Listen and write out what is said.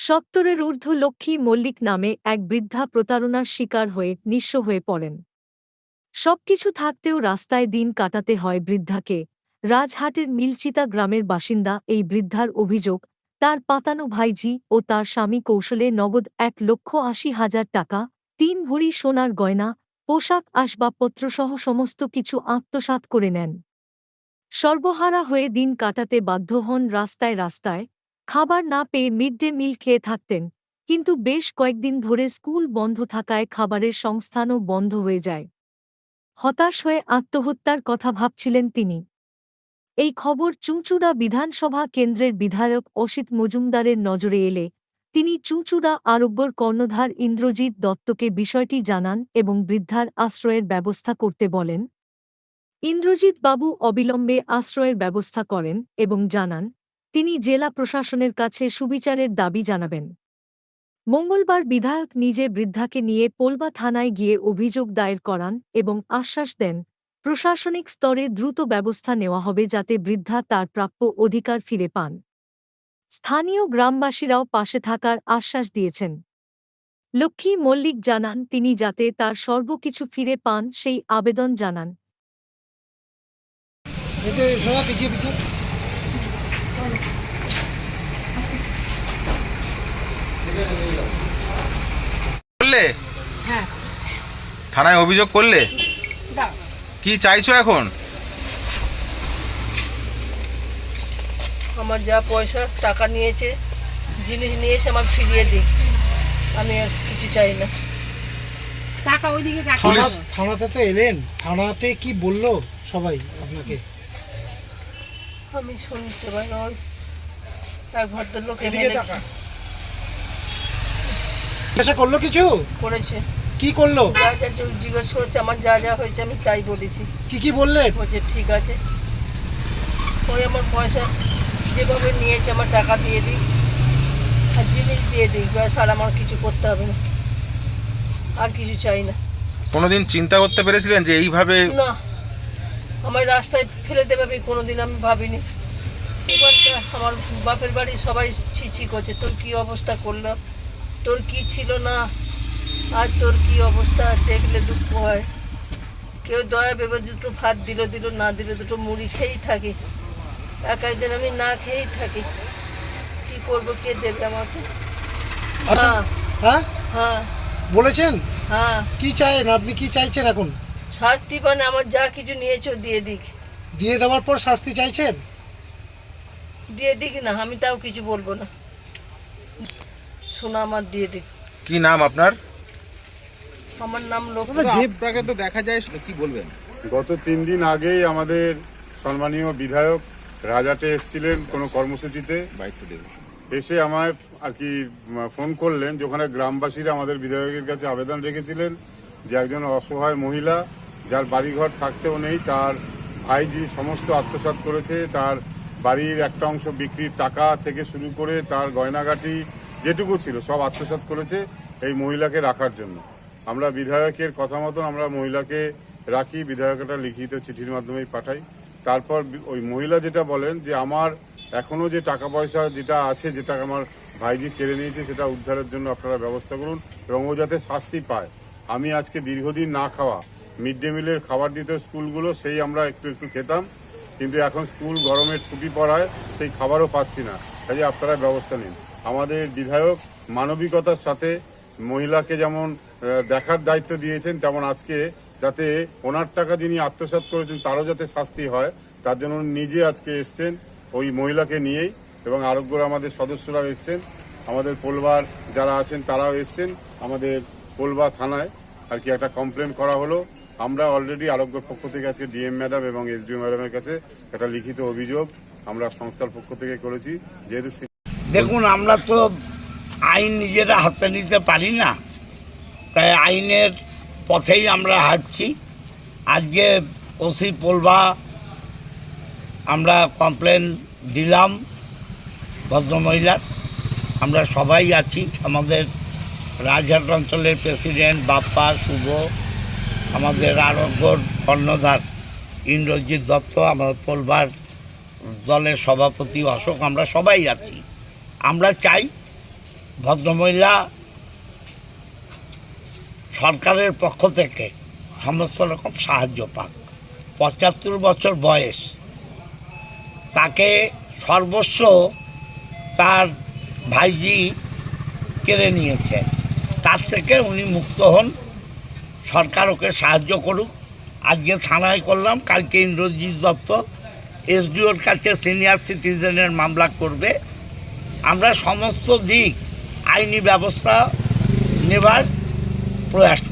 70-এর ঊর্ধ্ব লক্ষ্মী মল্লিক নামে এক বৃদ্ধা প্রতারণার শিকার হয়ে নিঃস্ব হয়ে পড়েন। সবকিছু থাকতেও রাস্তায় দিন কাটাতে হয় বৃদ্ধাকে। রাজহাটের মিলচিতা গ্রামের বাসিন্দা এই বৃদ্ধার অভিযোগ, তার পাতানো ভাইঝি ও তার স্বামী কৌশলে নগদ 1,80,000 টাকা, 3 ভরি সোনার গয়না, পোশাক আসবাবপত্রসহ সমস্ত কিছু আত্মসাৎ করে নেন। সর্বহারা হয়ে দিন কাটাতে বাধ্য হন রাস্তায় রাস্তায়। খাবার না পেয়ে মিড ডে মিল খেয়ে থাকতেন, কিন্তু বেশ কয়েকদিন ধরে স্কুল বন্ধ থাকায় খাবারের সংস্থানও বন্ধ হয়ে যায়। হতাশ হয়ে আত্মহত্যার কথা ভাবছিলেন তিনি। এই খবর চুঁচুড়া বিধানসভা কেন্দ্রের বিধায়ক অসিত মজুমদারের নজরে এলে তিনি চুঁচুড়া আরোগ্যর কর্ণধার ইন্দ্রজিৎ দত্তকে বিষয়টি জানান এবং বৃদ্ধার আশ্রয়ের ব্যবস্থা করতে বলেন। ইন্দ্রজিৎ বাবু অবিলম্বে আশ্রয়ের ব্যবস্থা করেন এবং জানান তিনি জেলা প্রশাসনের কাছে সুবিচারের দাবি জানাবেন। মঙ্গলবার বিধায়ক নিজে বৃদ্ধাকে নিয়ে পোলবা থানায় গিয়ে অভিযোগ দায়ের করান এবং আশ্বাস দেন প্রশাসনিক স্তরে দ্রুত ব্যবস্থা নেওয়া হবে যাতে বৃদ্ধা তার প্রাপ্য অধিকার ফিরে পান। স্থানীয় গ্রামবাসীরাও পাশে থাকার আশ্বাস দিয়েছেন। লক্ষ্মী মল্লিক জানান তিনি যাতে তার সর্বকিছু ফিরে পান সেই আবেদন জানান। হ্যাঁ, থানায় অভিযোগ করলে? দাও। কি চাইছো এখন? আমার যা পয়সা টাকা নিয়েছে, জিনিস নিয়েছে, আমার ফিরিয়ে দিই। আমি আর কিছু চাই না। টাকা ওইদিকে থানাতে তো এলেন, থানাতে কি বললো সবাই আপনাকে? আমি শুনতে পাই না, ওই এক ভদ্রলোক জিজ্ঞাসা করলো কিছু করেছে। কি করলো? যা যা জিজ্ঞেস করেছে, আমার যা যা হয়েছে আমি তাই বলেছি। কি বললেন? বলছে ঠিক আছে, ওই আমার পয়সা যেভাবে নিয়েছে আমার টাকা দিয়ে দিই আর জিনিস দিয়ে দিই, ব্যাস। আর আমার কিছু করতে হবে না, আর কিছু চাই না। কোনোদিন চিন্তা করতে পেরেছিলেন যে এইভাবে? না, আমার রাস্তায় ফেলে দেবে আমি কোনোদিন আমি ভাবিনি। এবার আমার বাপের বাড়ি সবাই ছিছি করছে, তোর কি অবস্থা করলো, তোর কি ছিল না, আর তোর কি অবস্থা দেখলে দুঃখ হয়। কেউ দয়া ভেবে দুটো ভাত দিল, না দিলে দুটো মুড়ি খেয়েই থাকি। একদিন আমি না খেয়েই থাকি, কি করব, কে দেবে আমাকে? হ্যাঁ হ্যাঁ হ্যাঁ বলেছেন? হ্যাঁ। কি চাইছেন আপনি? কি চাইছেন এখন? শাস্তি মানে আমার যা কিছু নিয়েছো দিয়ে দিক। দিয়ে দেওয়ার পর শাস্তি চাইছেন? দিয়ে দিক না, আমি তাও কিছু বলবো না, শোনা আমার দিয়ে দিক। কি নাম আপনার? আমার নাম আপনাকে তো দেখা যায়, কি বলবেন? গত 3 দিন আগেই আমাদের সম্মানীয় বিধায়ক রাজাটে এসেছিলেন কোনো কর্মসূচিতে। এসে আমায় আর কি ফোন করলেন যে ওখানে গ্রামবাসীরা আমাদের বিধায়কের কাছে আবেদন রেখেছিলেন যে একজন অসহায় মহিলা যার বাড়িঘর থাকতেও নেই, তার ভাইজি সমস্ত আত্মসাৎ করেছে, তার বাড়ির একটা অংশ বিক্রির টাকা থেকে শুরু করে তার গয়নাগাটি যেটুকু ছিল সব আত্মসাৎ করেছে, এই মহিলাকে রাখার জন্য। আমরা বিধায়কের কথা মতন আমরা মহিলাকে রাখি, বিধায়ক একটা লিখিত চিঠির মাধ্যমেই পাঠাই। তারপর ওই মহিলা যেটা বলেন যে আমার এখনো যে টাকা পয়সা যেটা আছে, যেটা আমার ভাইজি কেড়ে নিয়েছে, সেটা উদ্ধারের জন্য আপনারা ব্যবস্থা করুন এবং ও যাতে শাস্তি পায়। আমি আজকে দীর্ঘদিন না খাওয়া, মিড ডে মিলের খাবার দিত স্কুলগুলো, সেই আমরা একটু খেতাম, কিন্তু এখন স্কুল গরমের ছুটি পড়ায় সেই খাবারও পাচ্ছি না। কাজে আপনারা ব্যবস্থা নিন। আমাদের বিধায়ক মানবিকতার সাথে মহিলাকে যেমন দেখার দায়িত্ব দিয়েছেন, তেমন আজকে যাতে ওনার টাকা যিনি আত্মসাৎ করেছেন তারও যাতে শাস্তি হয়, তার জন্য নিজে আজকে এসছেন ওই মহিলাকে নিয়েই, এবং আরোগ্যর আমাদের সদস্যরাও এসছেন, আমাদের পোলবার যারা আছেন তারাও এসছেন। আমাদের পোলবা থানায় আর কি একটা কমপ্লেন করা হলো। আমরা অলরেডি আরোগ্যর পক্ষ থেকে আজকে ডিএম ম্যাডাম এবং এসডিও ম্যাডামের কাছে একটা লিখিত অভিযোগ আমরা সংস্থার পক্ষ থেকে করেছি। যেহেতু দেখুন, আমরা তো আইন নিজেরা হাতে নিতে পারি না, তাই আইনের পথেই আমরা হাঁটছি। আজকে ওসি পোলবা আমরা কমপ্লেন দিলাম ভদ্রমহিলার, আমরা সবাই আছি। আমাদের রাজহাট অঞ্চলের প্রেসিডেন্ট বাপ্পা, শুভ, আমাদের আরোগ্যর কর্ণধার ইন্দ্রজিৎ দত্ত, আমাদের পোলবার দলের সভাপতি অশোক, আমরা সবাই আছি। আমরা চাই ভদ্রমহিলা সরকারের পক্ষ থেকে সমস্ত রকম সাহায্য পাক। 75 বছর বয়স, তাকে সর্বস্ব তার ভাইজি কেড়ে নিয়েছে, তার থেকে উনি মুক্ত হন, সরকার ওকে সাহায্য করুক। আজকে থানায় করলাম, কালকে ইন্দ্রজিৎ দত্ত এসডিওর কাছে সিনিয়র সিটিজেনের মামলা করবে। আমরা সমস্ত দিক আইনি ব্যবস্থা নেবার প্রয়াস